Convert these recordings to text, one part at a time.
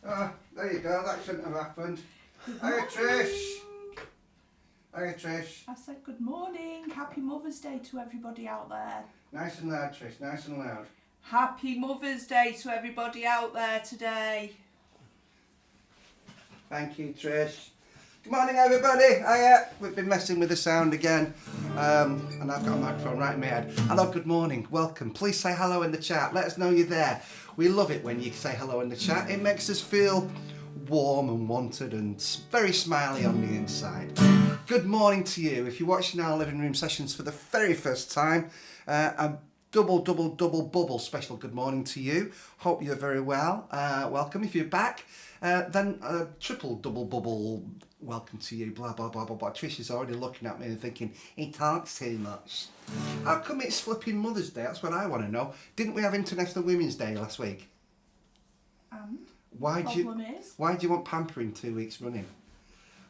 There you go, that shouldn't have happened. Hiya Trish. Hiya Trish. I said good morning. Happy Mother's Day to everybody out there. Nice and loud Trish, nice and loud. Happy Mother's Day to everybody out there today. Thank you Trish. Good morning everybody. Hiya. We've been messing with the sound again. And I've got a microphone right in my head. Hello, good morning, welcome. Please say hello in the chat. Let us know you're there. We love it when you say hello in the chat. It makes us feel warm and wanted and very smiley on the inside. Good morning to you. If you're watching our living room sessions for the very first time, a double bubble special good morning to you. Hope you're very well. Welcome. If you're back, then a triple double bubble welcome to you. Blah blah blah blah blah. Trish is already looking at me and thinking he talks too much. How come it's flipping Mother's Day? That's what I want to know. Didn't we have International Women's Day last week? And Why do you want pampering 2 weeks running?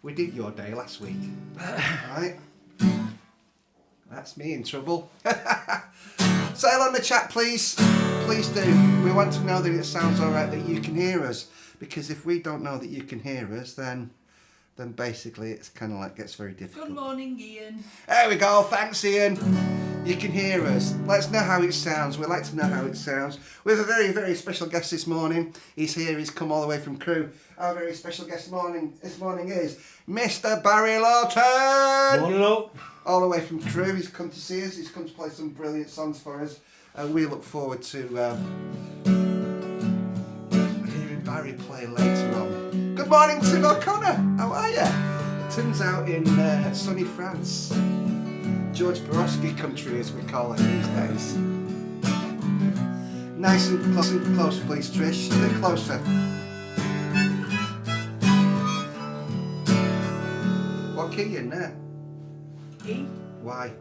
We did your day last week. Right? That's me in trouble. Say hello in the chat, please. Please do. We want to know that it sounds alright, that you can hear us. Because if we don't know that you can hear us, then basically it's kind of like gets very difficult. good morning, Ian. There we go. Thanks, Ian. You can hear us. Let us know how it sounds. We'd like to know how it sounds. We have a very, very special guest this morning. He's here. He's come all the way from Crewe. Our very special guest this morning is Mr. Barry Lawton. Morning, all. All the way from Crewe. He's come to see us. He's come to play some brilliant songs for us. We look forward to hearing Barry play later on. Good morning, Tim O'Connor. How are you? Tim's out in sunny France. George Borowski country, as we call it these days. Nice and close, please, Trish. A bit closer. What key you in there? E. Why?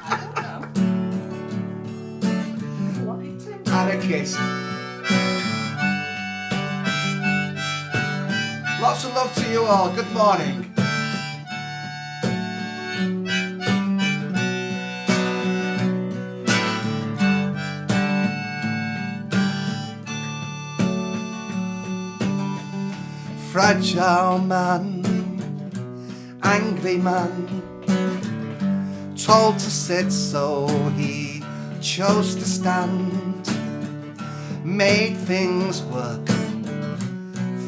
I don't know. What it Tim? And a kiss. Lots of love to you all. Good morning. Fragile man, angry man, told to sit so he chose to stand, made things work,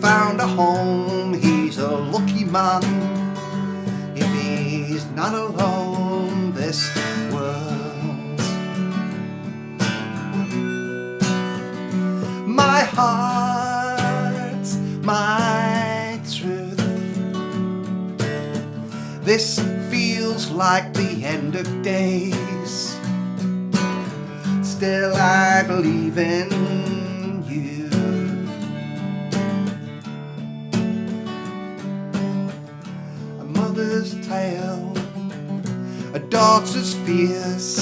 found a home, he's a lucky man, if he's not alone this world. My heart, my truth, this feels like the end of days. Still I believe in you. A mother's tale, a daughter's fears,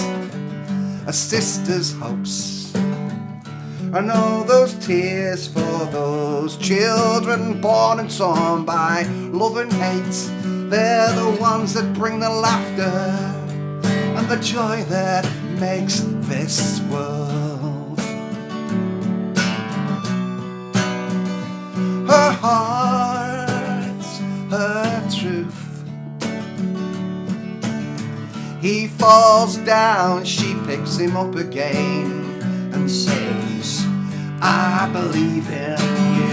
a sister's hopes, and all those tears for those children born and torn by love and hate. They're the ones that bring the laughter and the joy that makes this world. Her heart, her truth. He falls down, she picks him up again and says, I believe in you.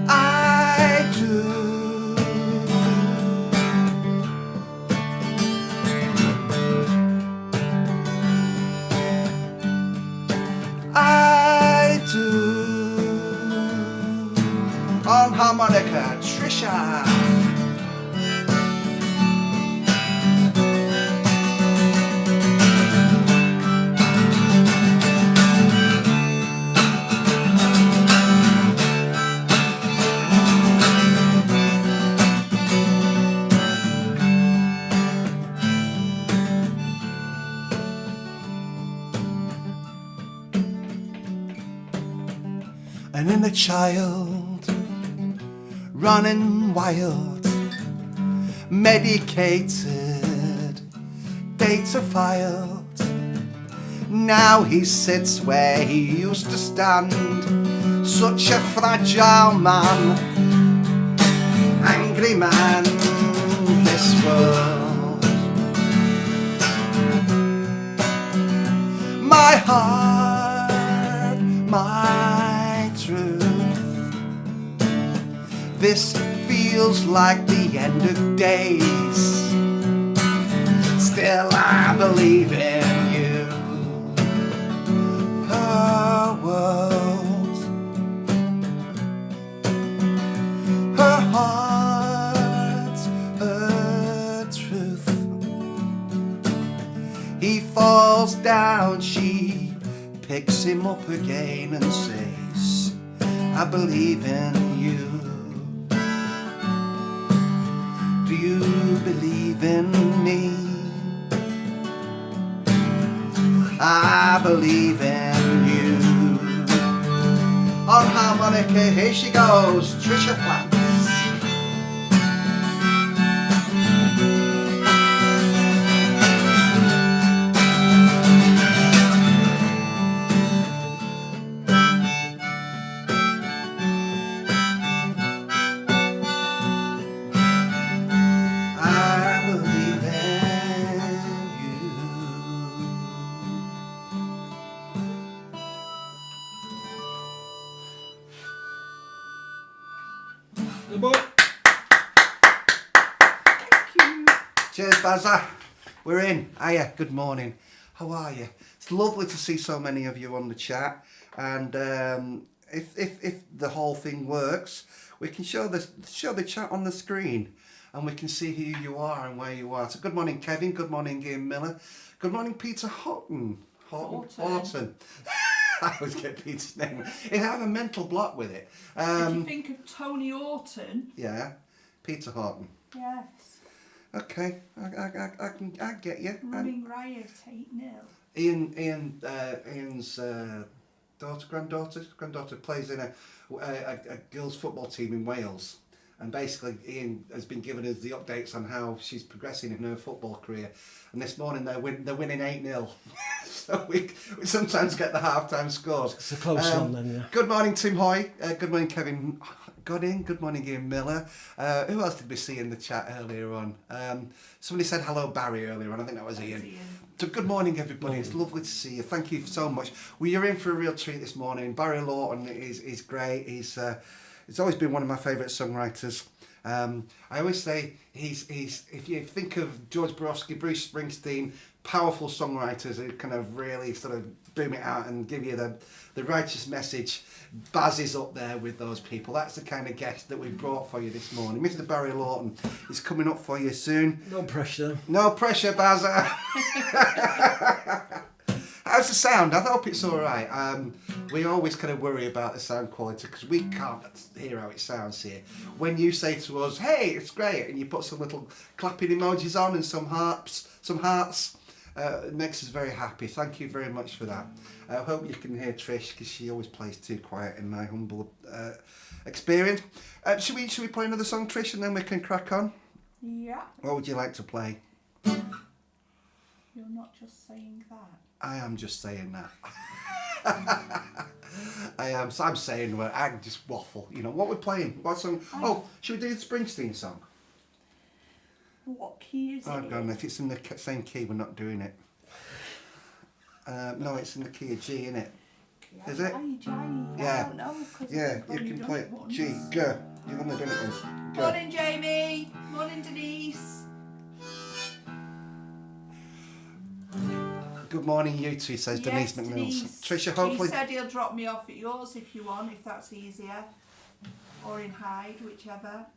I do. I do. On harmonica, Trisha. And in the child running wild medicated, data filed. Now he sits where he used to stand, such a fragile man, angry man, this world. My heart, my truth, this feels like the end of days. Still I believe in you. Her world, her heart, her truth. He falls down, she picks him up again and says, I believe in you. Do you believe in me? I believe in you. On harmonica, here she goes, Trisha Platt. Cheers, Bazza. We're in. Hiya, good morning. How are you? It's lovely to see so many of you on the chat. And if the whole thing works, we can show the chat on the screen, and we can see who you are and where you are. So good morning, Kevin. Good morning, Ian Miller. Good morning, Peter Houghton. Lawton. I always get Peter's name. I have a mental block with it. If you think of Tony Lawton. Yeah, Peter Houghton. Yes. Okay, I get you. Running riot 8-0. Ian's granddaughter plays in a girls' football team in Wales, and basically Ian has been giving us the updates on how she's progressing in her football career. And this morning they're winning 8-0. So we sometimes get the half-time scores. It's a close one then, yeah. Good morning, Tim Hoy. Good morning, Kevin Godding. Good morning, Ian Miller. Who else did we see in the chat earlier on? Somebody said hello, Barry, earlier on. I think that was Ian. So good morning, everybody. It's lovely to see you. Thank you so much. Well, you're in for a real treat this morning. Barry Lawton is great. He's always been one of my favourite songwriters. I always say he's if you think of George Borowski, Bruce Springsteen, powerful songwriters who kind of really sort of boom it out and give you the righteous message, Baz is up there with those people. That's the kind of guest that we brought for you this morning. Mr. Barry Lawton is coming up for you soon. No pressure. No pressure, Baz. How's the sound? I hope it's all right. We always kind of worry about the sound quality because we can't hear how it sounds here. When you say to us, hey, it's great, and you put some little clapping emojis on and some hearts, it makes us very happy. Thank you very much for that. I hope you can hear Trish because she always plays too quiet in my humble experience. Should we play another song, Trish, and then we can crack on? Yeah. What would you like to play? You're not just saying that. I am just saying that. I am. So I'm saying I just waffle. You know what we're playing? What song? Oh, should we do the Springsteen song? What key is it? Oh God, if it's in the same key, we're not doing it. No, it's in the key of G, isn't it? Is it? Yeah. I don't know, yeah, you can play it. G, G. You've only done it once. Morning, Jamie. Morning, Denise. Good morning, you two, says Yes, Denise McMills. Denise. Trisha, hopefully. He said he'll drop me off at yours if you want, if that's easier. Or in Hyde, whichever.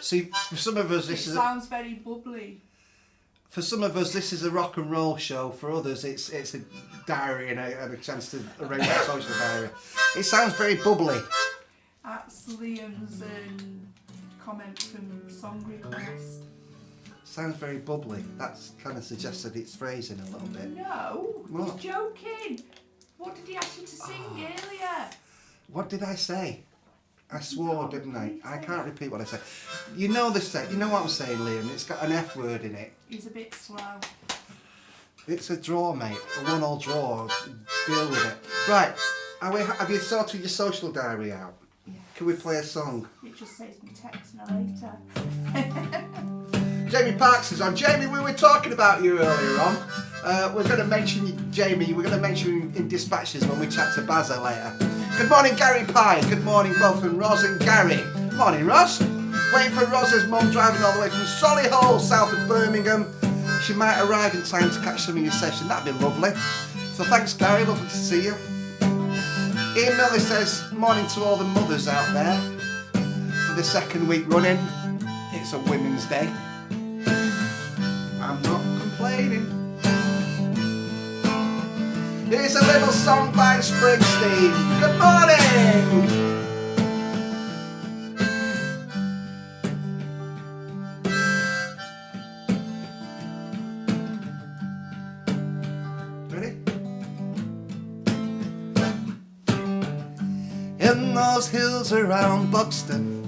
See, for some of us, It this is sounds very bubbly. for some of us, this is a rock and roll show. For others, it's a diary and a chance to arrange a social diary. It sounds very bubbly. That's Liam's comment from Song Request. Sounds very bubbly. That's kind of suggested it's phrasing a little bit. No, What? he's joking. What did he ask you to sing earlier? What did I say? I swore, didn't I? I can't repeat what I said. You know the set. You know what I'm saying, Liam? It's got an F word in it. He's a bit slow. It's a draw, mate. A 1-1 draw. Deal with it. Right. Have you sorted your social diary out? Yeah. Can we play a song? It just saves me texting her later. Jamie Parks is on. Jamie, we were talking about you earlier on. We're going to mention you, Jamie. We're going to mention you in dispatches when we chat to Bazza later. Good morning, Gary Pye. Good morning, both from Ros and Gary. Morning, Ros. Waiting for Ros's mum driving all the way from Solihull, south of Birmingham. She might arrive in time to catch some of your session. That'd be lovely. So thanks, Gary. Lovely to see you. Ian Millie says, morning to all the mothers out there. For the second week running, it's a Women's Day. I'm not complaining. Here's a little song by Springsteen. Good morning! Ready? In those hills around Buxton,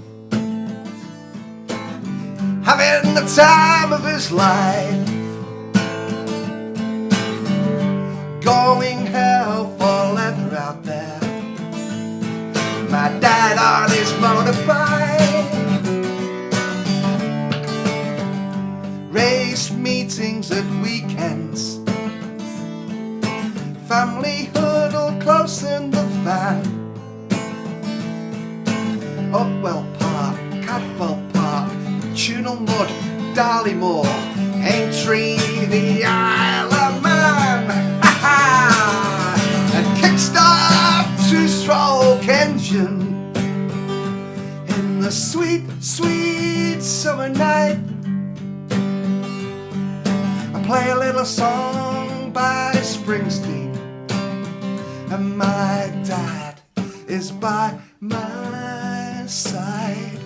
having the time of his life, going hell for leather out there. My dad on his motorbike, race meetings at weekends, family huddled close in the van. Upwell Park, Cadwell Park, Tunal Mud, Darlymore, Aintree, the Isle of Man. A kickstart two-stroke engine in the sweet, sweet summer night. I play a little song by Springsteen, and my dad is by my side.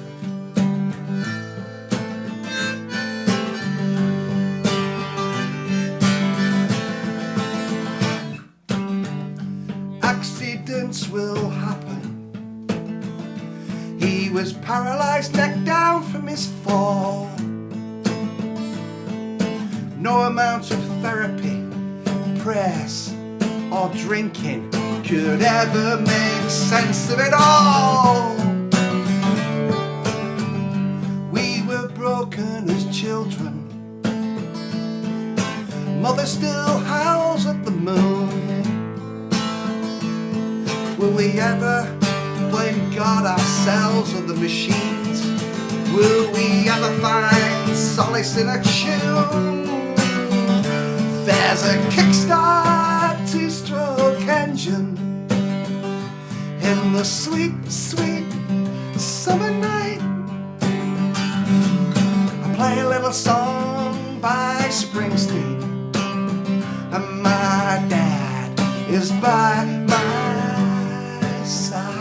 Accidents will happen. He was paralysed neck down from his fall. No amount of therapy, prayers or drinking could ever make sense of it all. We were broken as children. Mother still howls at the moon. Will we ever blame God, ourselves, or the machines? Will we ever find solace in a tune? There's a kickstart two-stroke engine in the sweet, sweet summer night. I play a little song by Springsteen, and my dad is by my side.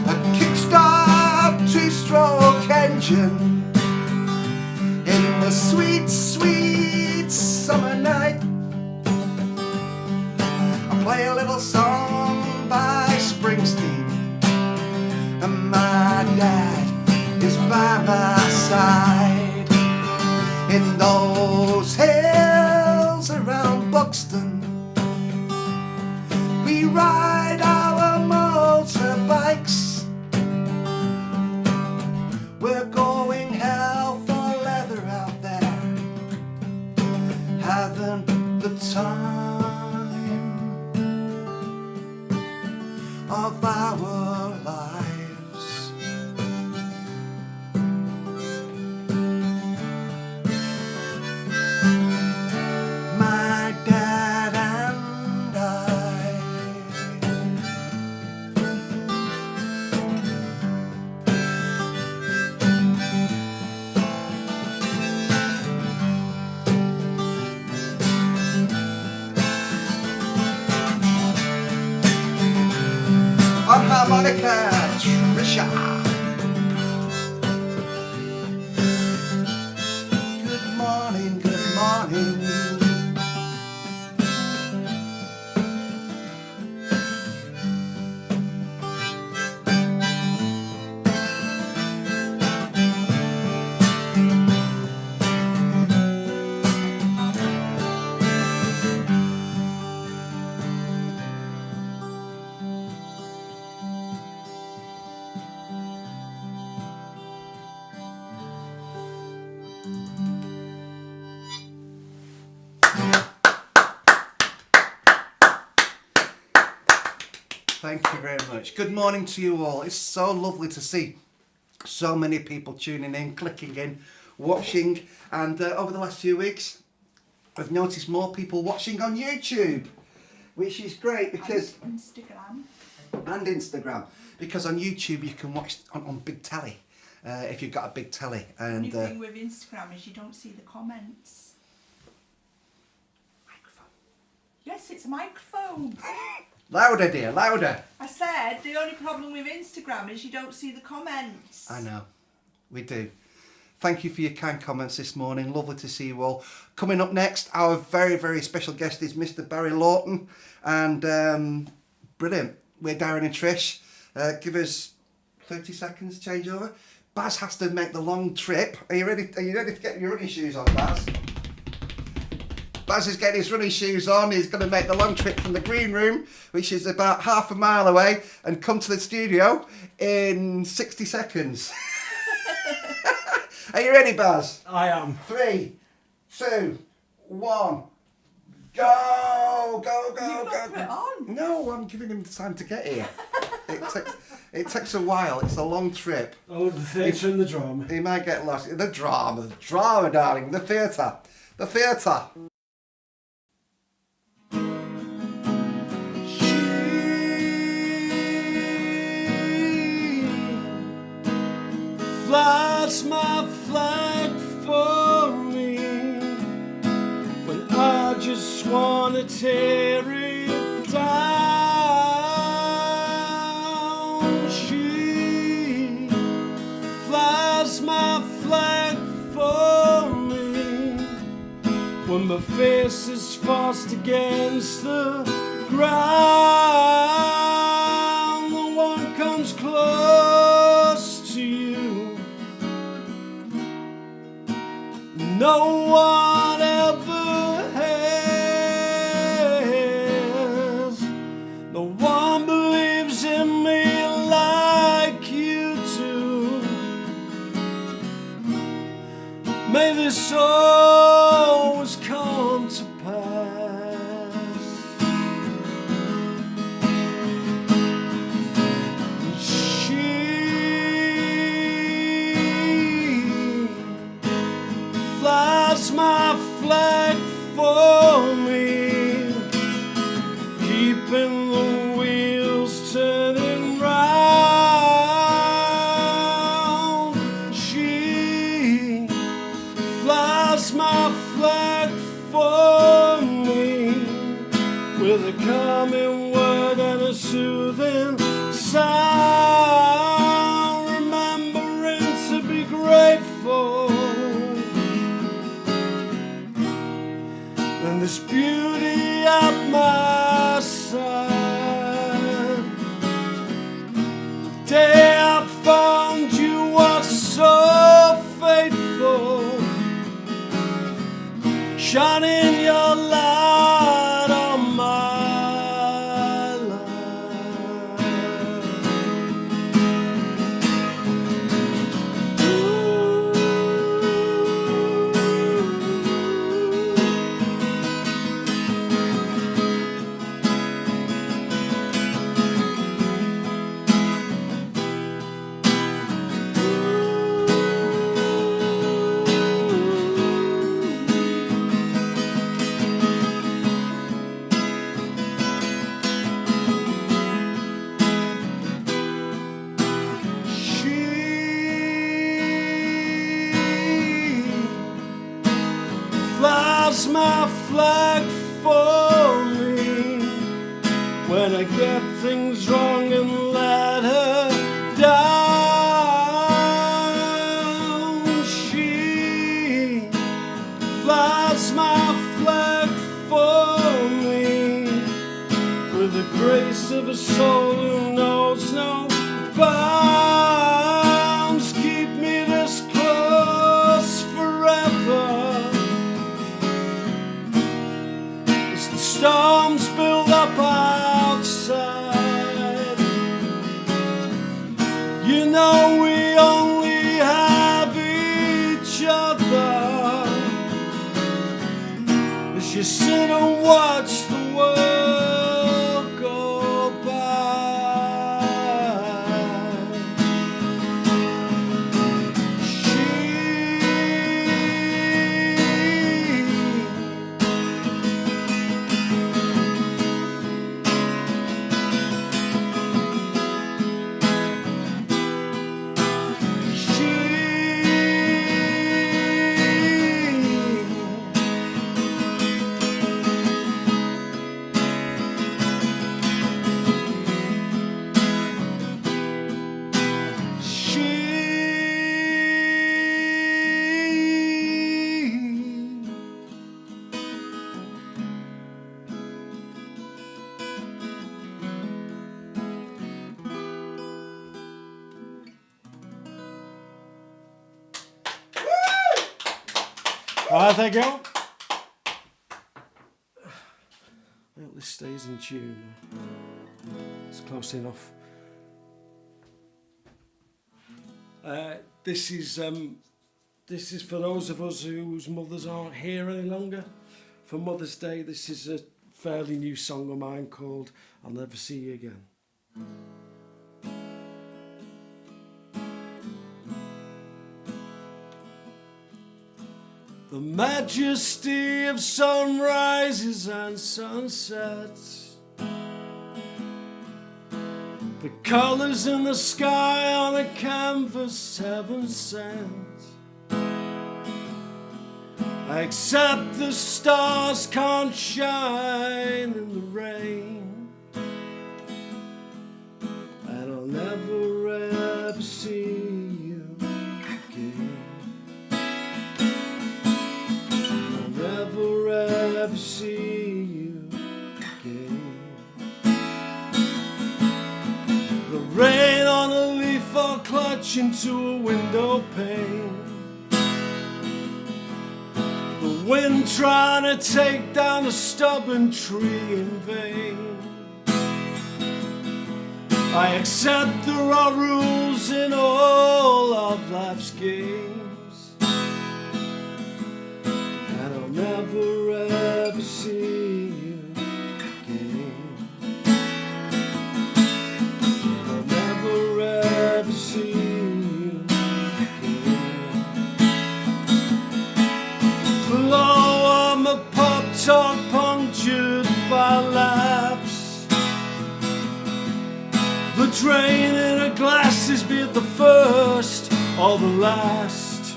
A kickstart two-stroke engine in the sweet, sweet summer night. Play a little song by Springsteen, and my dad is by my side. In those hills around Buxton, we ride our motorbikes. We're going hell for leather out there, having the time of our lives. My dad and I. chat. Good morning, good morning. Thank you very much. Good morning to you all. It's so lovely to see so many people tuning in, clicking in, watching. And over the last few weeks, I've noticed more people watching on YouTube, which is great because... And Instagram. Because on YouTube you can watch on big telly, if you've got a big telly. And the thing with Instagram is you don't see the comments. Microphone. Yes, it's a microphone. Louder, dear, louder. I said the only problem with Instagram is you don't see the comments. I know, we do. Thank you for your kind comments this morning. Lovely to see you all. Coming up next, our very, very special guest is Mr. Barry Lawton. And brilliant. We're Darren and Trish. Give us 30 seconds, change over. Baz has to make the long trip. Are you ready to get your running shoes on, Baz? Baz is getting his running shoes on. He's going to make the long trip from the green room, which is about half a mile away, and come to the studio in 60 seconds. Are you ready, Baz? I am. 3, 2, 1. Go, go, go, You've go. not put it on. No, I'm giving him the time to get here. It takes a while. It's a long trip. Oh, the theatre and the drama. He might get lost. The drama, darling. The theatre. The theatre. Flies my flag for me when I just wanna tear it down. She flies my flag for me when my face is forced against the ground. The one comes close to you. No one ever has. No one believes in me like you do. May this always come to pass. She flies my flag for me, keeping the wheels turning round. She flies my flag for me with a calming word and a soothing sound, remembering to be grateful. And this beauty at my side. The day I found you was so faithful, shining your light on my life. Ooh. Flies my flag for me when I get things wrong and let her down. flies my flag for me, with the grace of a soul who knows no bounds. Keep me this close forever, as the storms build up outside. You know we only have each other, as you sit and watch the world go by. Alright, thank you. I hope this stays in tune. It's close enough. This is for those of us whose mothers aren't here any longer. For Mother's Day, this is a fairly new song of mine called I'll Never See You Again. The majesty of sunrises and sunsets, the colours in the sky on a canvas heaven sent. I accept the stars can't shine in the rain, and I'll never ever see you again. I'll never ever see you again. The rain on a leaf or clutch into a window pane, wind trying to take down a stubborn tree in vain. I accept there are rules in all of life's games, and I'll never ever see you again. I'll never ever see you. Below I'm a pop-top punctured by laughs. The drain in a glass is be it the first or the last.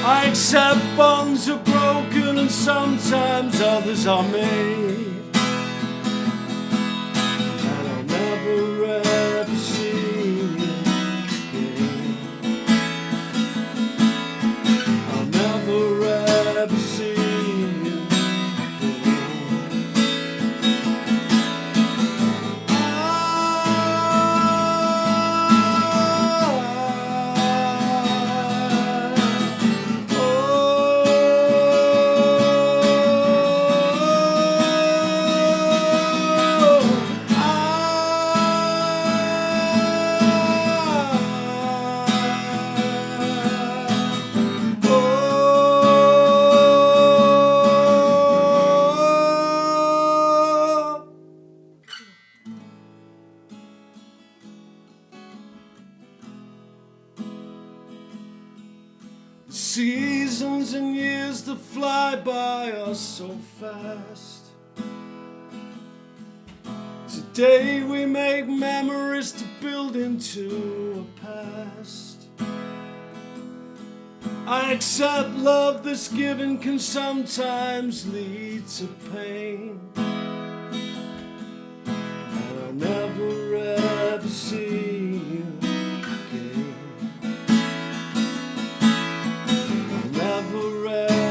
I accept bonds are broken and sometimes others are made, and I'll never ever see you again. I'll never ever see you seasons and years that fly by us so fast. Today we make memories to build into a past. I accept love that's given can sometimes lead to pain, and I'll never ever see you again. I'll never ever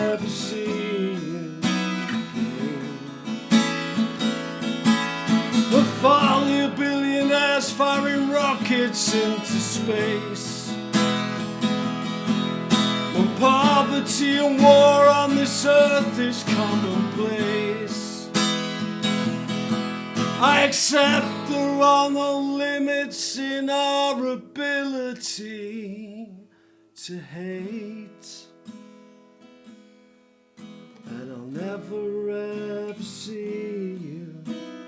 limits into space. When poverty and war on this earth is commonplace, I accept there are no limits in our ability to hate. And I'll never ever see you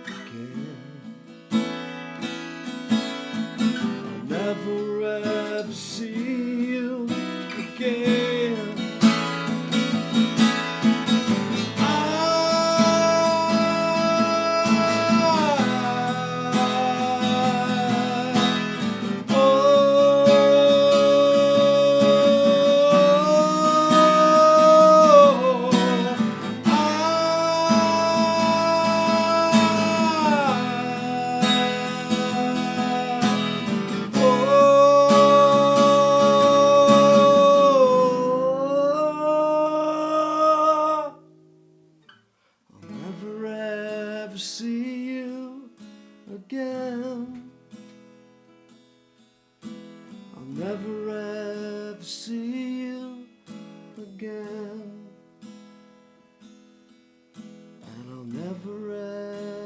again. I'll never ever see you again. See you again. I'll never ever see you again. And I'll never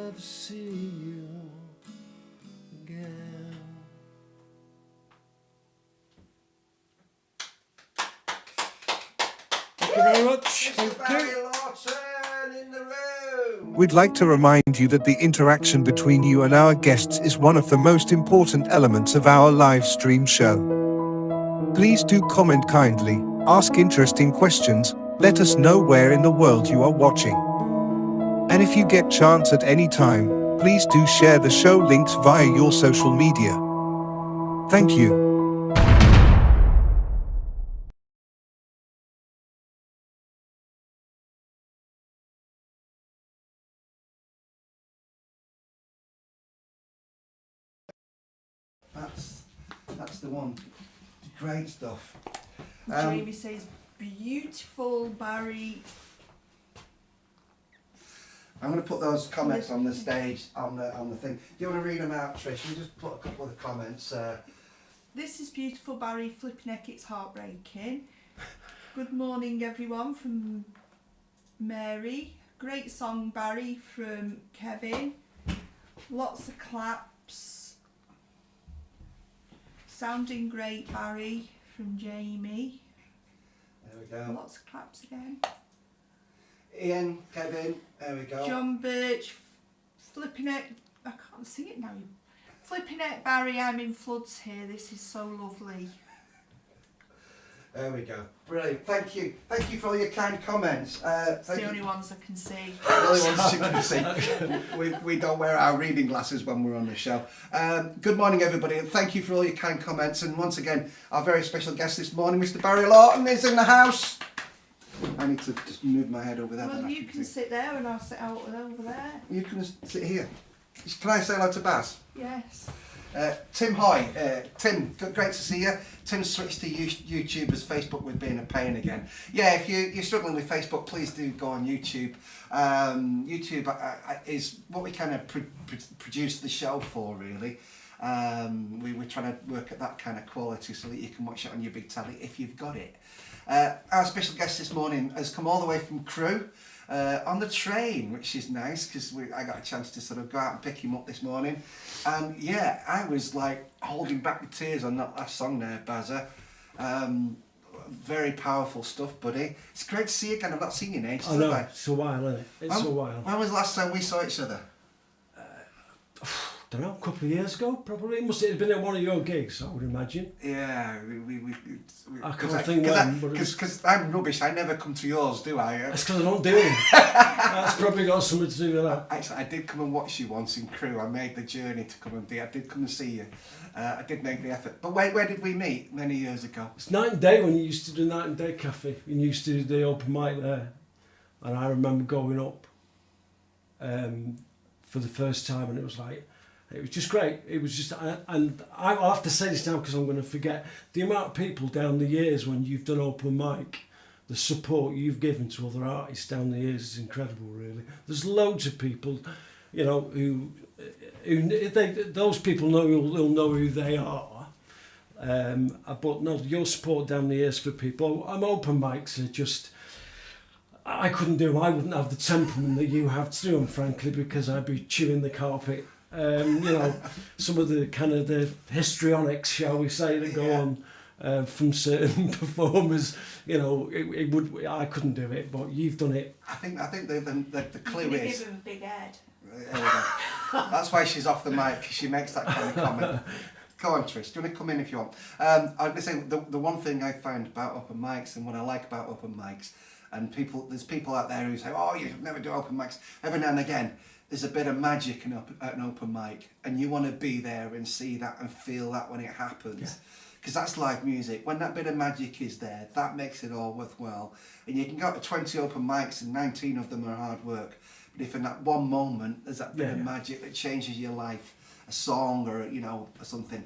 ever see you again. Thank you very much. Mr. Barry Lawton in the room. We'd like to remind you that the interaction between you and our guests is one of the most important elements of our live stream show. Please do comment kindly, ask interesting questions, let us know where in the world you are watching. And if you get chance at any time, please do share the show links via your social media. Thank you. That's the one. Great stuff. Jamie says, beautiful Barry. I'm going to put those comments on the stage, on the thing. Do you want to read them out, Trish? You just put a couple of the comments. This is beautiful Barry, flipping heck, it's heartbreaking. Good morning everyone from Mary. Great song Barry from Kevin. Lots of claps. Sounding great Barry from Jamie. There we go. Lots of claps again. Ian, Kevin, there we go. John Birch, flipping heck, I can't sing it now. Flipping heck Barry, I'm in floods here, this is so lovely. There we go. Brilliant. Thank you. Thank you for all your kind comments. It's the only ones I can see. The only ones you can see. We don't wear our reading glasses when we're on the show. Good morning, everybody, and thank you for all your kind comments. And once again, our very special guest this morning, Mr. Barry Lawton, is in the house. I need to just move my head over there. Well, you can sit there and I'll sit out over there. You can sit here. Can I say hello to Baz? Yes. Tim Hoy, Tim, great to see you. Tim switched to YouTuber's Facebook with being a pain again. Yeah, if you're struggling with Facebook, please do go on YouTube. YouTube is what we kind of produce the show for, really. We're trying to work at that kind of quality so that you can watch it on your big telly if you've got it. Our special guest this morning has come all the way from Crewe. On the train, which is nice because I got a chance to sort of go out and pick him up this morning, and yeah, I was like holding back the tears on that last song there, Bazza. Very powerful stuff, buddy. It's great to see you again. I've not seen you in ages. I know, it's a while, isn't it? It's a while. When was the last time we saw each other? Don't know, a couple of years ago, probably. It must have been at one of your gigs, I would imagine. Yeah, I can't think when. Because I'm rubbish, I never come to yours, do I? That's because I don't do it. That's probably got something to do with that. Actually, I did come and watch you once in Crewe. I made the journey to come and I did come and see you. I did make the effort. But where did we meet many years ago? It's Night and Day when you used to do Night and Day Cafe. And you used to do the open mic there. And I remember going up for the first time, and it was like, it was just great. It was just, and I'll have to say this now because I'm going to forget, the amount of people down the years when you've done open mic, the support you've given to other artists down the years is incredible, really. There's loads of people you know, those people will know who they are. But no, your support down the years for people. I'm open mics are just. I couldn't do them. I wouldn't have the temperament that you have to do them, frankly, because I'd be chewing the carpet. You know, some of the kind of the histrionics, shall we say, that go on from certain performers. You know, it would. I couldn't do it, but you've done it. I think the clue You is. give him a big head. There we go. That's why she's off the mic, because she makes that kind of comment. Go on, Trish. Do you want to come in if you want? I'm going to say the one thing I found about open mics, and what I like about open mics, and there's people out there who say, "Oh, you never do open mics." Every now and again, there's a bit of magic in an open mic, and you want to be there and see that and feel that when it happens. Because that's live music. When that bit of magic is there, that makes it all worthwhile. And you can go to 20 open mics and 19 of them are hard work. But if in that one moment there's that bit of magic that changes your life, a song or or something.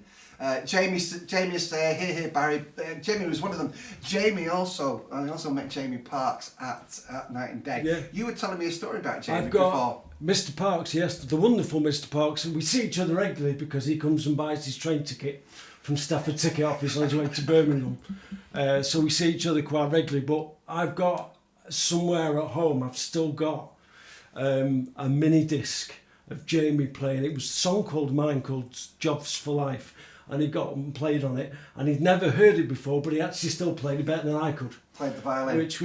Jamie's there. Here, Barry. Jamie was one of them. I also met Jamie Parks at Night and Day. Yeah. You were telling me a story about Jamie I've got before. Mr. Parks, yes, the wonderful Mr. Parks, and we see each other regularly because he comes and buys his train ticket from Stafford Ticket Office on his way to Birmingham. So we see each other quite regularly. But I've got somewhere at home, I've still got a mini disc of Jamie playing. It was a song called Jobs for Life, and he got and played on it, and he'd never heard it before, but he actually still played it better than I could. Played the violin. Which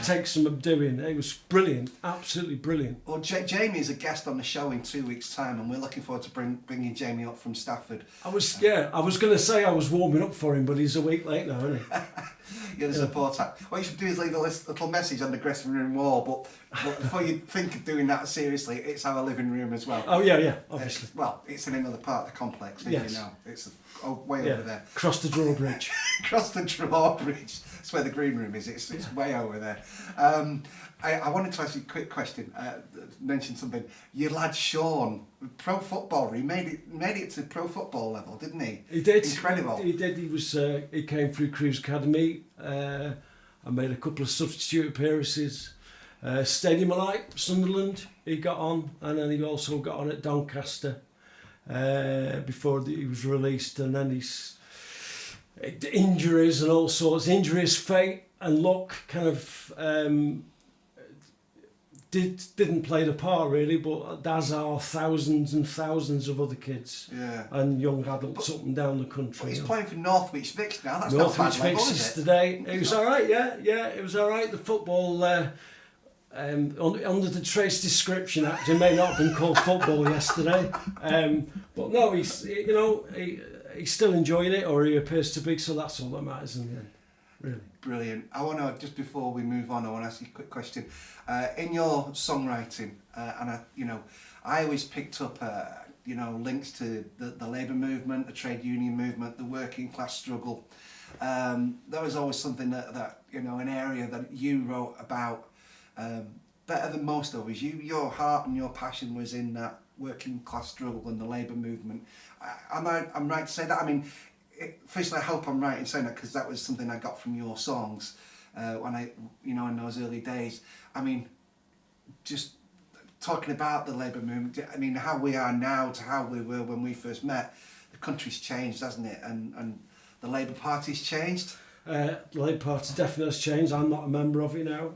takes some doing. It was brilliant, absolutely brilliant. Well, Jamie is a guest on the show in 2 weeks' time, and we're looking forward to bringing Jamie up from Stafford. I was going to say I was warming up for him, but he's a week late now, isn't he? You're the support act. What you should do is leave a little message on the dressing room wall, but before you think of doing that seriously, it's our living room as well. Oh yeah, obviously. It's in another part of the complex, as yes. you know. It's way over there. Cross the drawbridge. Cross the drawbridge. That's where the green room is. It's way over there. I wanted to ask you a quick question. Mention something. Your lad Sean, pro footballer. He made it to pro football level, didn't he? He did. Incredible. He did. He came through Crews Academy. I made a couple of substitute appearances. Stadium of Light, Sunderland. He got on, and then he also got on at Doncaster before he was released, and then he's injuries and all sorts. Injuries, fate, and luck kind of. Didn't play the part really, but as are thousands and thousands of other kids and young adults up and down the country. But he's playing for Northwich Vicks now. That's Northwich not bad level, Vicks is it? today. It was all right, yeah. It was all right. The football under the Trace Description Act, it may not have been called football yesterday, but no, he still enjoyed it, or he appears to be. So that's all that matters in the end, really. Brilliant. I want to, just before we move on, I want to ask you a quick question. In your songwriting, and I always picked up, links to the labour movement, the trade union movement, the working class struggle. That was always something that an area that you wrote about better than most of us. Your heart and your passion was in that working class struggle and the labour movement. I'm right to say that? I mean, firstly, I hope I'm right in saying that, because that was something I got from your songs when in those early days. I mean, just talking about the labour movement, I mean, how we are now to how we were when we first met, the country's changed, hasn't it? And the Labour Party's changed? The Labour Party definitely has changed. I'm not a member of it now.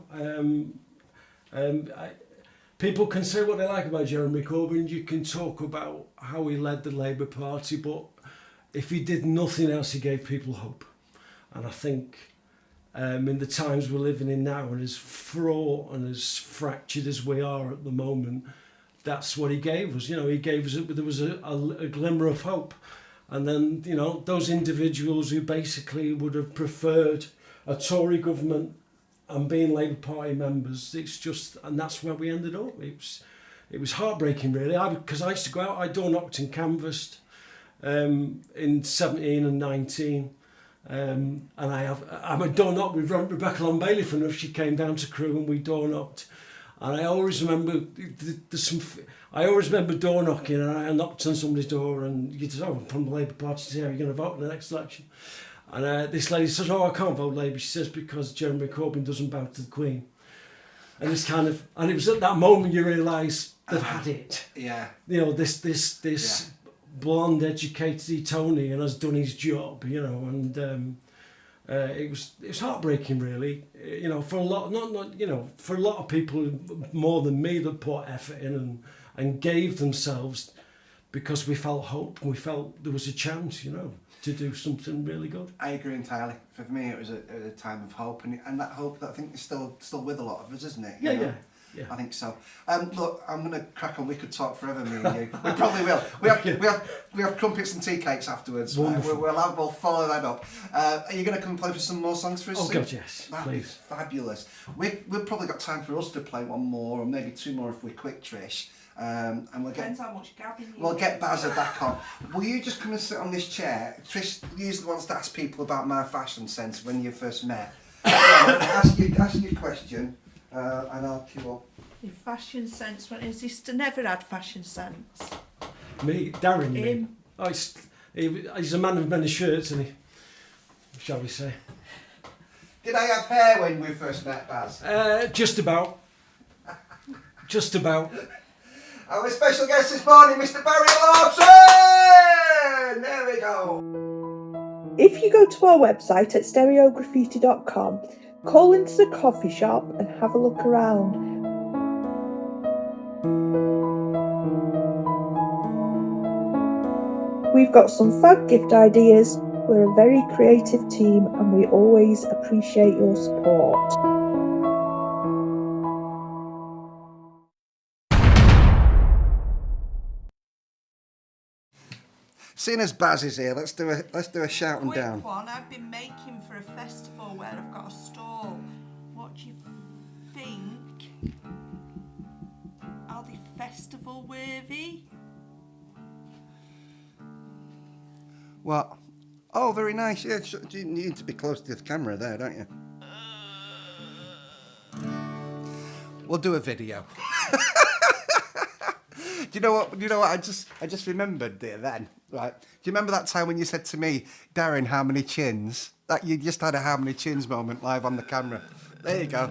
People can say what they like about Jeremy Corbyn. You can talk about how he led the Labour Party, but if he did nothing else, he gave people hope. And I think in the times we're living in now, and as fraught and as fractured as we are at the moment, that's what he gave us. He gave us there was a glimmer of hope. And then, those individuals who basically would have preferred a Tory government and being Labour Party members, and that's where we ended up. It was heartbreaking, really, because I used to go out, I door knocked and canvassed in 17 and 19, and I'm a door knock with Rebecca Long Bailey for enough. She came down to Crewe and we door knocked, and I always remember door knocking, and I knocked on somebody's door, and you said, I'm from the Labour Party, say, are you going to vote in the next election? And this lady says, I can't vote Labour. She says, because Jeremy Corbyn doesn't bow to the Queen. And it's kind of, and it was at that moment you realise they've had it. Yeah. You know, this blonde, educated Tony, and has done his job. You know, and it was heartbreaking, really. You know, for a lot, for a lot of people more than me that put effort in and gave themselves, because we felt hope and we felt there was a chance, you know, to do something really good. I agree entirely. For me, it was a time of hope, and that hope that I think is still with a lot of us, isn't it? You know? Yeah. I think so. Look, I'm going to crack on. We could talk forever, me and you. We probably will. We have crumpets and tea cakes afterwards. We'll follow that up. Are you going to come and play for some more songs for us? Oh soon? God, yes, That'd please. be fabulous. We've probably got time for us to play one more, or maybe two more if we're quick, Trish. And Depends how much gabbing you we'll want. get Bazza back on. Will you just come and sit on this chair? Trish usually wants to ask people about my fashion sense when you first met. ask you a question, and I'll queue up. Your fashion sense, when his sister never had fashion sense. Me, Darren, you mean? Him. Oh, he's a man of many shirts, isn't he? Shall we say? Did I have hair when we first met, Baz? Just about. Just about. Our special guest this morning, Mr. Barry Lawton! There we go. If you go to our website at stereograffiti.com, call into the coffee shop and have a look around. We've got some fab gift ideas. We're a very creative team and we always appreciate your support. Seeing as Baz is here, let's do a shout and Quick down. one I've been making for a festival where I've got a stall. What do you think? Are they festival worthy? What? Oh, very nice. Yeah, you need to be close to the camera there, don't you? We'll do a video. Do you know what? I just remembered then, right? Do you remember that time when you said to me, Darren, how many chins? That you just had a how many chins moment live on the camera. There you go.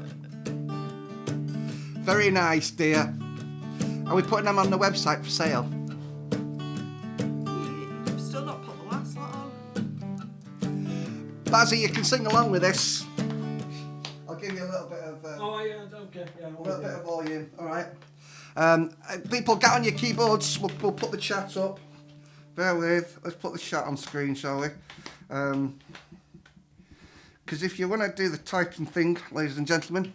Very nice, dear. Are we putting them on the website for sale? You've still not put the last lot on. Bazzy, you can sing along with this. I'll give you a little bit of Okay. Yeah, a little bit of volume. All right. People, get on your keyboards. We'll put the chat up. Bear with. Let's put the chat on screen, shall we? Because if you want to do the typing thing, ladies and gentlemen,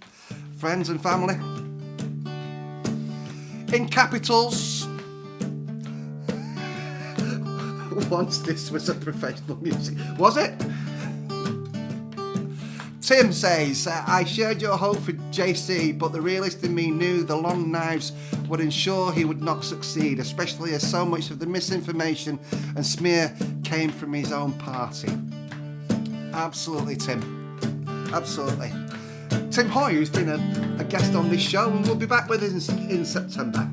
friends and family, in capitals. Once this was a professional music, was it? Tim says, I shared your hope for JC, but the realist in me knew the long knives would ensure he would not succeed, especially as so much of the misinformation and smear came from his own party. Absolutely, Tim. Absolutely. Tim Hoy, who's been a guest on this show, and will be back with us in September.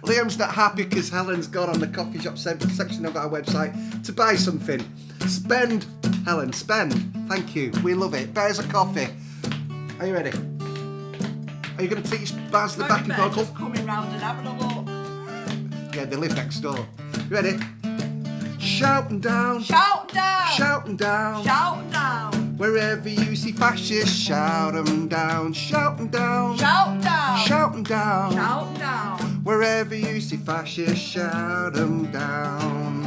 Liam's not happy because Helen's gone on the coffee shop section of our website to buy something. Spend, Helen, spend. Thank you. We love it. Buy us a coffee. Are you ready? Are you going to teach Baz the backing vocal? Just coming round and having a look. Yeah, they live next door. You ready? Shouting down. Shout down. Shouting down. Shout down. Wherever you see fascists, shout 'em down. Shouting down. Shout down. Shouting down. Shout down. Wherever you see fascists, shout 'em down.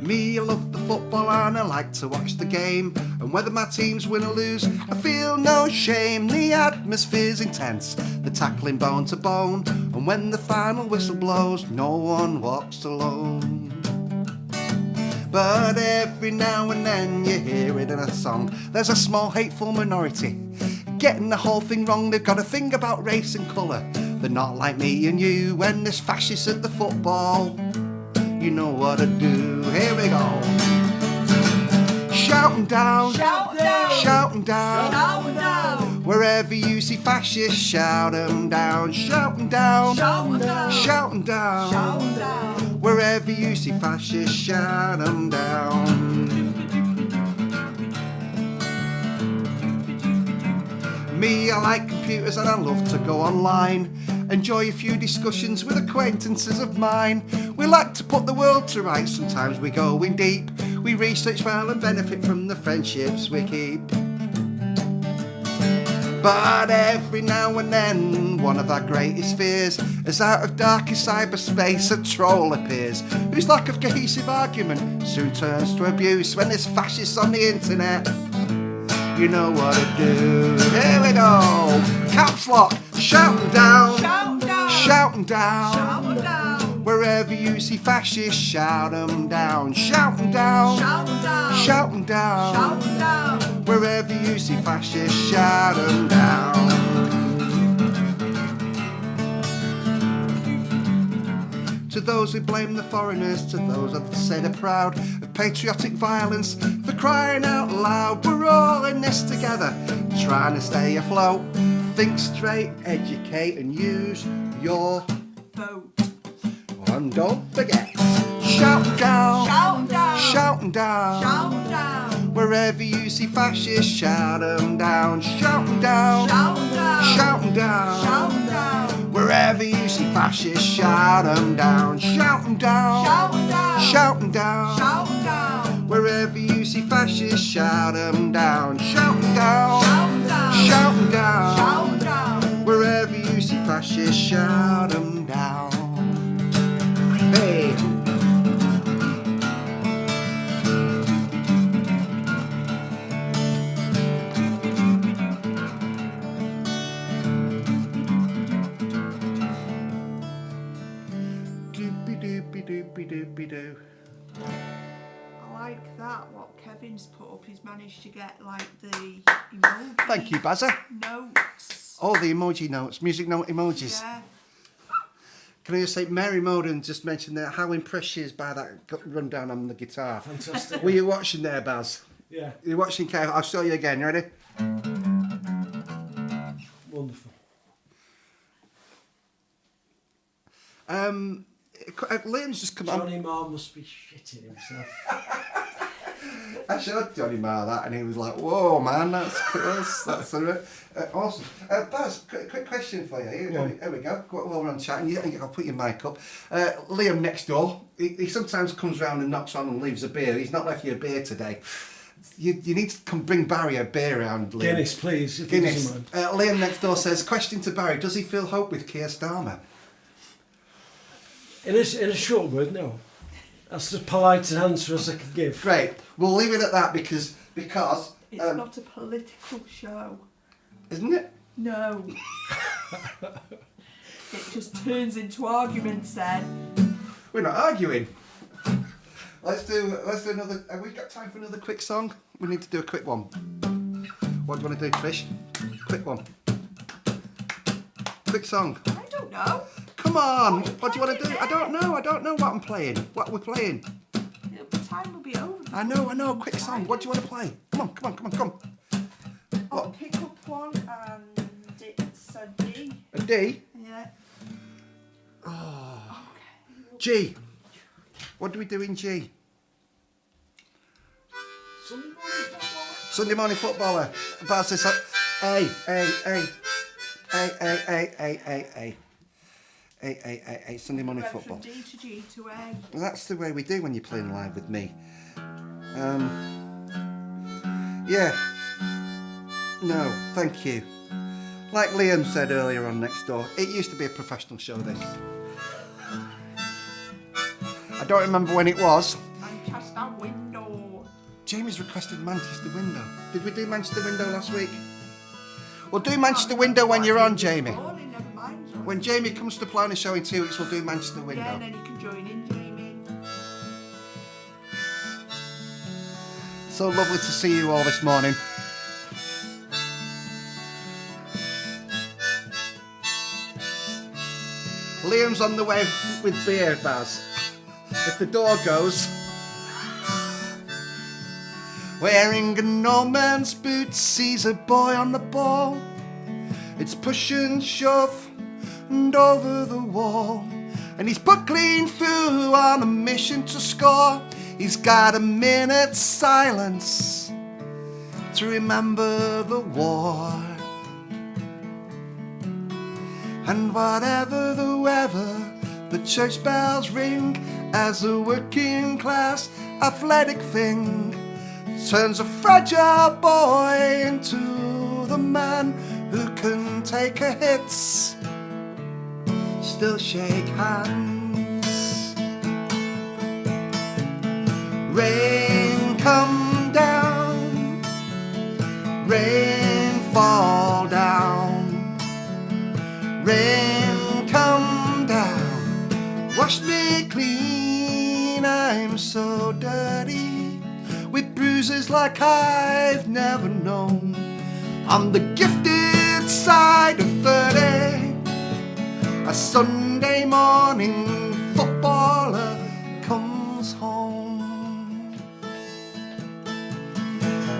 Me, I love the football and I like to watch the game. And whether my teams win or lose, I feel no shame. The atmosphere's intense, the tackling bone to bone. And when the final whistle blows, no one walks alone. But every now and then you hear it in a song. There's a small hateful minority getting the whole thing wrong. They've got a thing about race and colour. They're not like me and you. When there's fascists at the football, you know what to do. Here we go. Shouting down. Shout down. Shouting down. Shout down. Wherever you see fascists, shout 'em down. Shouting down. Shout down. Shouting down. Shout down. Wherever you see fascists, shout 'em down. Me, I like computers and I love to go online. Enjoy a few discussions with acquaintances of mine. We like to put the world to rights, sometimes we go in deep. We research well and benefit from the friendships we keep. But every now and then, one of our greatest fears is out of darkest cyberspace a troll appears, whose lack of cohesive argument soon turns to abuse. When there's fascists on the internet, you know what to do. Here we go. Caps lock. Shout 'em down. Shout 'em down. Shout 'em down. Shout 'em down. Wherever you see fascists, shout 'em down. Shout 'em down. Shout 'em down. Shout 'em down. Shout 'em down. Wherever you see fascists, shout 'em down. To those who blame the foreigners, to those that say they're proud of patriotic violence, for crying out loud, we're all in this together, trying to stay afloat. Think straight, educate and use your Vote. and don't forget, shout 'em down, Shout 'em down. shout 'em down. Shout 'em down. Wherever you see fascists, shout 'em down, shout 'em down, Shout 'em down. shout 'em down. Shout 'em down. Wherever you see fascists, shout 'em down, shout 'em down, Shout 'em down. shout 'em down. Shout 'em down. Wherever you see fascists, shout 'em down, shout 'em down, Shout 'em down. shout 'em down. Shout 'em down. Wherever you see fascists, shout 'em down. Hey. Doopy-doopy-doopy-doopy-doo. I like that. What Kevin's put up, he's managed to get like the emoji Thank you, Bazza. notes. All the emoji notes, music note emojis. Yeah. Can I just say, Mary Moden just mentioned there how impressed she is by that rundown on the guitar. Fantastic. Were you watching there, Baz? Yeah, You're watching, Kev? I'll show you again. You ready? wonderful. Liam's just come on. Johnny Marr must be shitting himself. I showed Johnny Marr that, and he was like, "Whoa, man, that's awesome." Baz, quick question for you. Here we go. While we're on chatting, I'll put your mic up. Liam next door. He sometimes comes round and knocks on and leaves a beer. He's not left you a beer today. You need to come bring Barry a beer round, Liam. Guinness, please, if you Guinness. doesn't mind. Liam next door says, question to Barry, does he feel hope with Keir Starmer? In a short word, no. That's as polite an answer as I could give. Great. We'll leave it at that because It's not a political show. isn't it? No. It just turns into arguments then. We're not arguing. Let's do another. Have we got time for another quick song? We need to do a quick one. What do you want to do, Trish? Quick one. Quick song. I don't know. Come on. What do you want to do? I don't know. I don't know what I'm playing. What we're playing. The time will be over. I know. Quick song. What do you want to play? Come on. I'll pick up one and it's a D. A D. Yeah. Oh. G. What do we do in G? Sunday morning footballer. Baz says A. Sunday morning Went football. from D to G to A. Well, that's the way we do when you're playing live with me. Yeah. No, thank you. Like Liam said earlier on next door, it used to be a professional show, this. I don't remember when it was. Manchester window. Jamie's requested Manchester Window. Did we do Manchester Window last week? We'll do Manchester Window when you're on, Jamie. Morning, never mind. When Jamie comes to plan a show in 2 weeks, we'll do Manchester Yeah, Window. and then you can join in, Jamie. So lovely to see you all this morning. Liam's on the way with beer, Baz. If the door goes. Wearing an old man's boots, sees a boy on the ball. It's push and shove and over the wall. And he's put clean through on a mission to score. He's got a minute's silence to remember the war. And whatever the weather, the church bells ring as a working class athletic thing turns a fragile boy into the man who can take a hit, still shake hands. Rain come down, rain fall down, rain come down, wash me clean, I'm so dirty, with bruises like I've never known. On the gifted side of 30, a Sunday morning footballer comes home,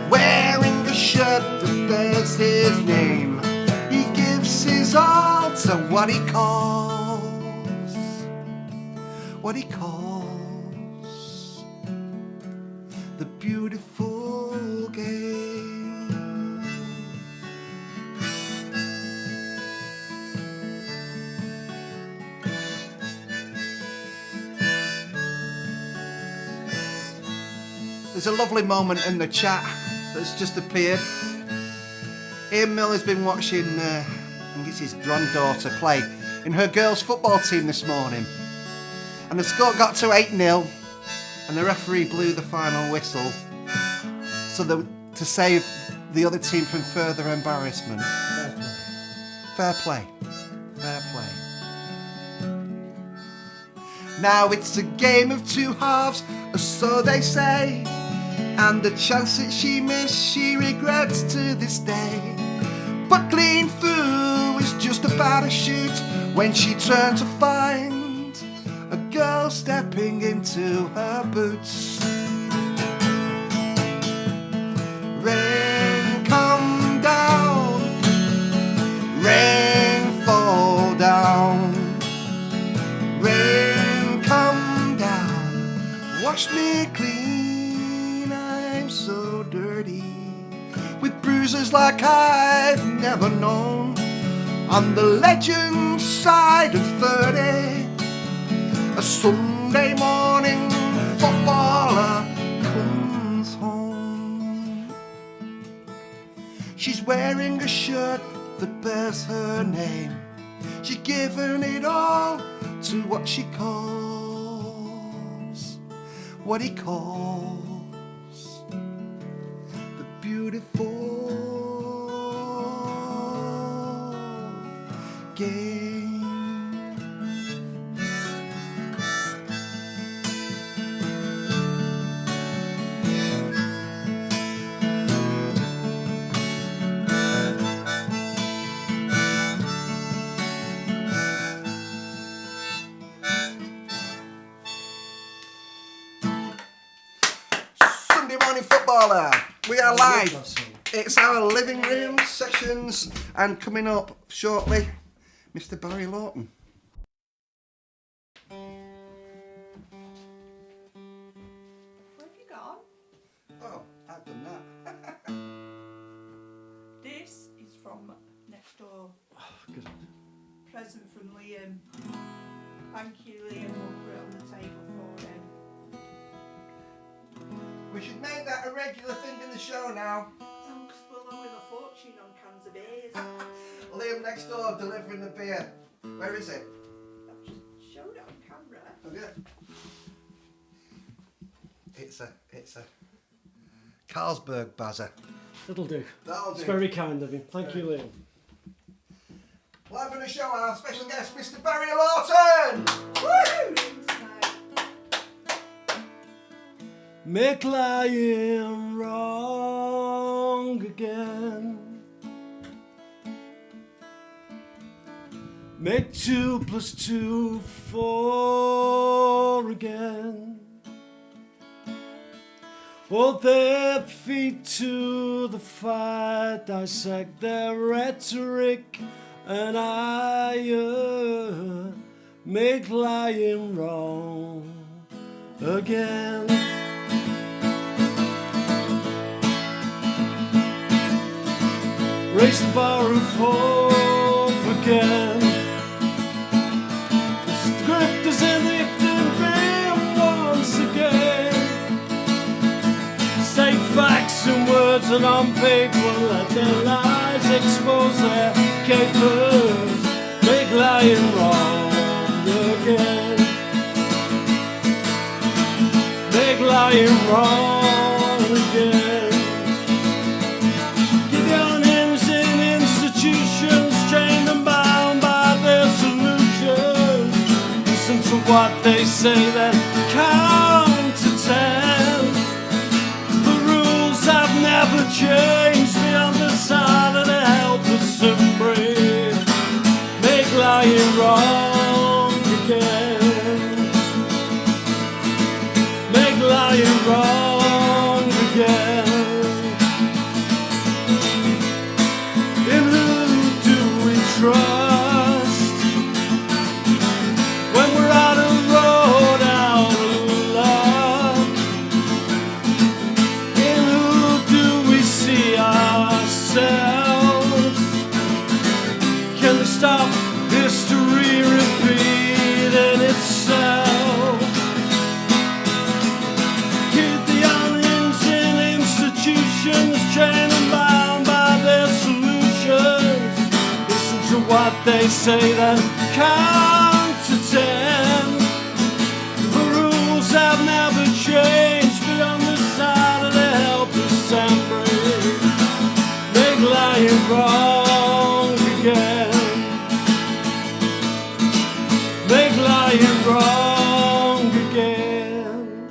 wearing a shirt that bears his name. He gives his all to what he calls the beautiful game. There's a lovely moment in the chat that's just appeared. Ian Miller's been watching, I think it's his granddaughter play in her girls' football team this morning. And the score got to 8-0 and the referee blew the final whistle to save the other team from further embarrassment. Fair play. Fair play. Now it's a game of two halves, or so they say, and the chance that she missed she regrets to this day. But clean through was just about to shoot when she turned to find a girl stepping into her boots. Rain come down, rain fall down, rain come down, wash me clean, I'm so dirty, with bruises like I've never known. On the legend side of 30, a Sunday morning footballer comes home. She's wearing a shirt that bears her name. She's given it all to what she calls, what he calls, the beautiful game. Sunday morning footballer. We are live. It's our living room sessions, and coming up shortly, Mr. Barry Lawton. Where have you gone? Oh, I've done that. This is from next door. Good. Present from Liam. Thank you, Liam. We'll put it on the table for him. We should make that a regular thing in the show now. Don't spill over a fortune on cans of beers. Liam next door delivering the beer. Where is it? I've just showed it on camera. Oh, yeah. It's a Carlsberg Bazzer. That'll do. That'll It's do. very kind of him. Thank you, Liam. Live on the show, our special guest, Mr. Barry Lawton. Woo! Make lying wrong again. Make 2 + 2 4 again. Hold their feet to the fire, dissect their rhetoric and ire. Make lying wrong again. Raise the bar of hope again. in words and on paper, let their lies expose their capers, make lying wrong again, make lying wrong again. Give your names in institutions, trained and bound by their solutions. Listen to what they say, then count to 10. The rules have never changed beyond the side of the helpless and brave. Make lying wrong again, make lying wrong again. In who do we trust when we're out of road, out of luck? In who do we see ourselves? Can we stop history repeating itself? Keep the younglings in institutions, trained and bound by their solutions. Listen to what they say, then count to 10. The rules have never changed beyond the side of the helpless and brave. Make lying wrong again, make lying wrong again.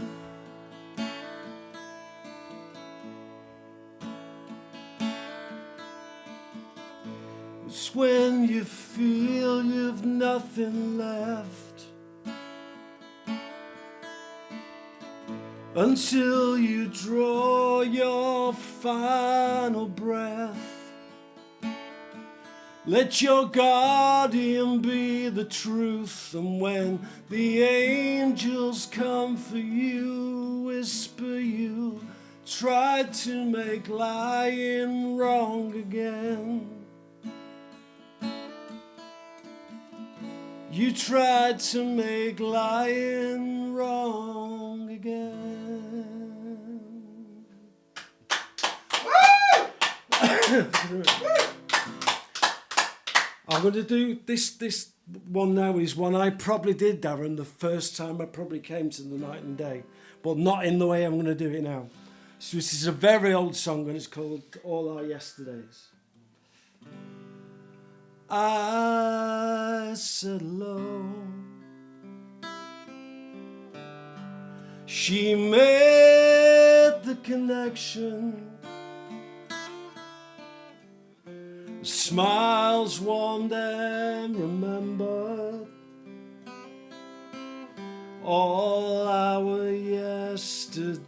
It's when you feel you've nothing left, until you draw your final breath. Let your guardian be the truth, and when the angels come for you, whisper you tried to make lying wrong again. You tried to make lying wrong again. I'm going to do this one now is one I probably did, Darren, the first time I probably came to the Night and Day, but not in the way I'm going to do it now. So this is a very old song and it's called All Our Yesterdays. I said hello. She made the connection. Smiles warmed and remembered all our yesterdays.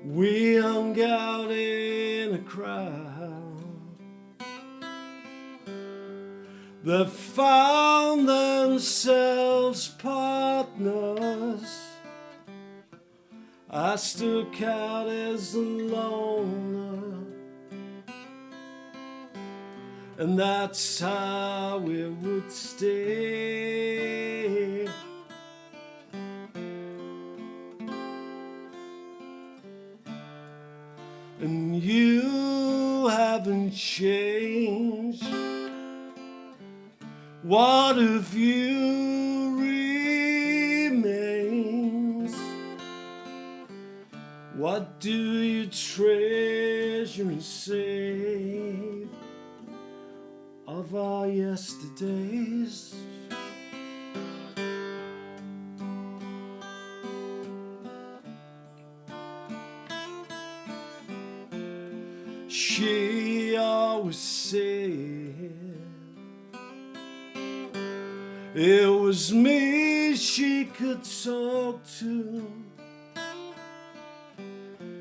We hung out in a crowd that found themselves partners. I stuck out as a loner, and that's how it would stay. And you haven't changed. What of you remains? What do you treasure and save of our yesterdays? She always said it was me she could talk to.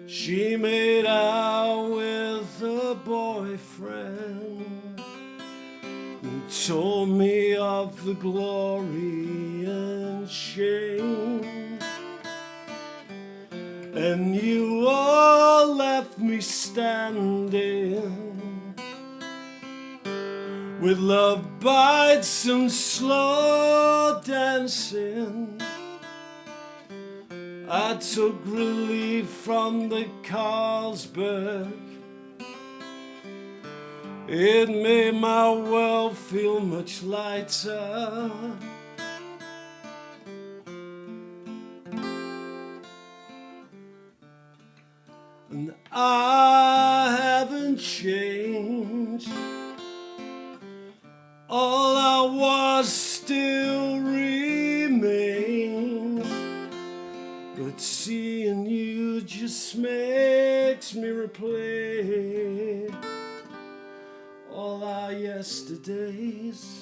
She made out with a boyfriend and told me of the glory and shame. And you all left me standing with love bites and slow dancing. I took relief from the Carlsberg. It made my world feel much lighter. And I haven't changed. All I was still remains. But seeing you just makes me replay all our yesterdays.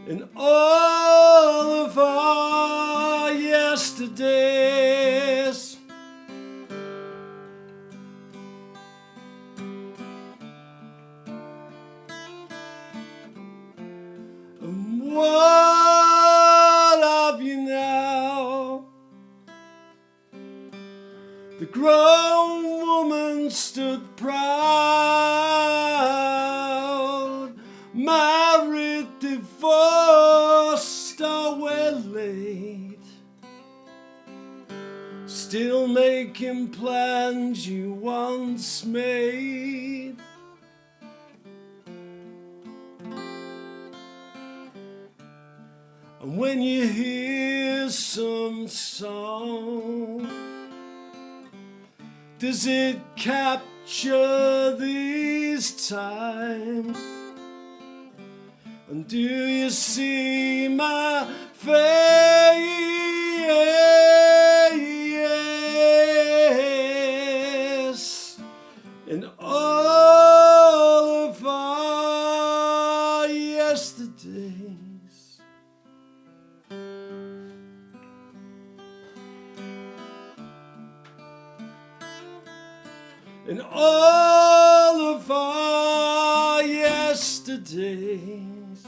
And all of our yesterdays. And what have you now? The grown woman stood proud, married, divorced, or well laid, still making plans you once made. And when you hear some song, does it capture these times? And do you see my face in all of our yesterdays? In all of our yesterdays.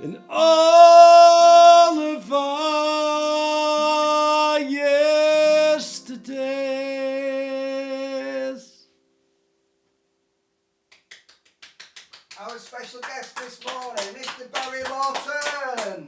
In all of our yesterdays. Our special guest this morning, Mr. Barry Lawton.